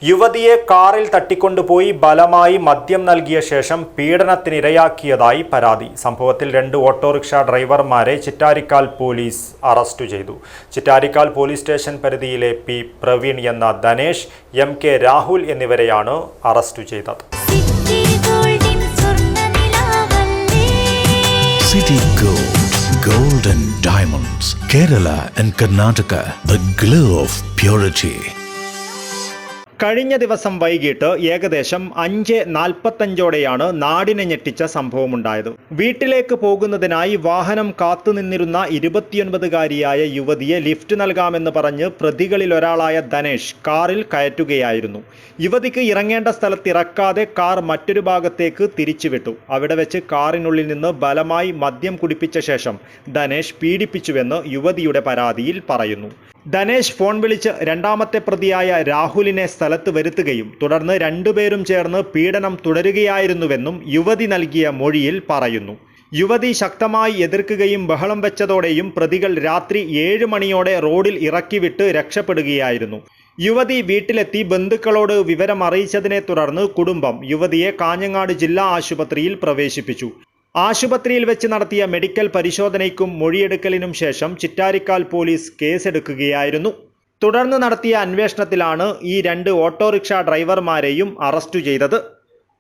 യുവതിയെ കാറിൽ തട്ടിക്കൊണ്ടുപോയി ബലമായി മദ്യം നൽകിയ ശേഷം പീഡനത്തിനിരയാക്കിയതായി പരാതി. സംഭവത്തിൽ 2 ഓട്ടോറിക്ഷ ഡ്രൈവർമാരെ ചിറ്റാരിക്കാൽ പോലീസ് അറസ്റ്റ് ചെയ്തു. ചിറ്റാരിക്കാൽ പോലീസ് സ്റ്റേഷൻ പരിധിയിലെ പി പ്രവീൺ എന്ന ധനേഷ്, MK രാഹുൽ എന്നിവരെയാണ് അറസ്റ്റ് ചെയ്തത്. City Gold and Diamonds, Kerala and Karnataka, the glow of purity. കഴിഞ്ഞ ദിവസം വൈകിട്ട് ഏകദേശം 5:45ഓടെയാണ് നാടിനെ ഞെട്ടിച്ച സംഭവമുണ്ടായത്. വീട്ടിലേക്ക് പോകുന്നതിനായി വാഹനം കാത്തുനിന്നിരുന്ന 29-കാരിയായ യുവതിയെ ലിഫ്റ്റ് നൽകാമെന്ന് പറഞ്ഞ് പ്രതികളിൽ ഒരാളായ ധനേഷ് കാറിൽ കയറ്റുകയായിരുന്നു. യുവതിക്ക് ഇറങ്ങേണ്ട സ്ഥലത്ത് ഇറക്കാതെ കാർ മറ്റൊരു ഭാഗത്തേക്ക് തിരിച്ചുവിട്ടു. അവിടെ വെച്ച് കാറിനുള്ളിൽ നിന്ന് ബലമായി മദ്യം കുടിപ്പിച്ച ശേഷം ധനേഷ് പീഡിപ്പിച്ചുവെന്ന് യുവതിയുടെ പരാതിയിൽ പറയുന്നു. ധനേഷ് ഫോൺ വിളിച്ച് രണ്ടാമത്തെ പ്രതിയായ രാഹുലിനെ സ്ഥലത്ത് വരുത്തുകയും തുടർന്ന് രണ്ടുപേരും ചേർന്ന് പീഡനം തുടരുകയായിരുന്നുവെന്നും യുവതി നൽകിയ മൊഴിയിൽ പറയുന്നു. യുവതി ശക്തമായി എതിർക്കുകയും ബഹളം വെച്ചതോടെയും പ്രതികൾ രാത്രി 7 മണിയോടെ റോഡിൽ ഇറക്കിവിട്ട് രക്ഷപ്പെടുകയായിരുന്നു. യുവതി വീട്ടിലെത്തി ബന്ധുക്കളോട് വിവരം അറിയിച്ചതിനെ തുടർന്ന് കുടുംബം യുവതിയെ കാഞ്ഞങ്ങാട് ജില്ലാ ആശുപത്രിയിൽ പ്രവേശിപ്പിച്ചു. ആശുപത്രിയിൽ വെച്ച് നടത്തിയ മെഡിക്കൽ പരിശോധനയ്ക്കും മൊഴിയെടുക്കലിനും ശേഷം ചിറ്റാരിക്കാൽ പോലീസ് കേസെടുക്കുകയായിരുന്നു. തുടർന്ന് നടത്തിയ അന്വേഷണത്തിലാണ് ഈ 2 ഓട്ടോറിക്ഷ ഡ്രൈവർമാരെയും അറസ്റ്റ് ചെയ്തത്.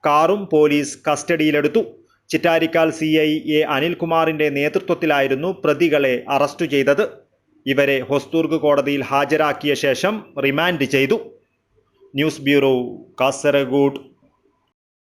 കാറും പോലീസ് കസ്റ്റഡിയിലെടുത്തു. ചിറ്റാരിക്കാൽ CI A അനിൽകുമാറിന്റെ നേതൃത്വത്തിലായിരുന്നു പ്രതികളെ അറസ്റ്റ് ചെയ്തത്. ഇവരെ ഹൊസ്ദുർഗ് കോടതിയിൽ ഹാജരാക്കിയ ശേഷം റിമാൻഡ് ചെയ്തു. News bureau, Kasaragod.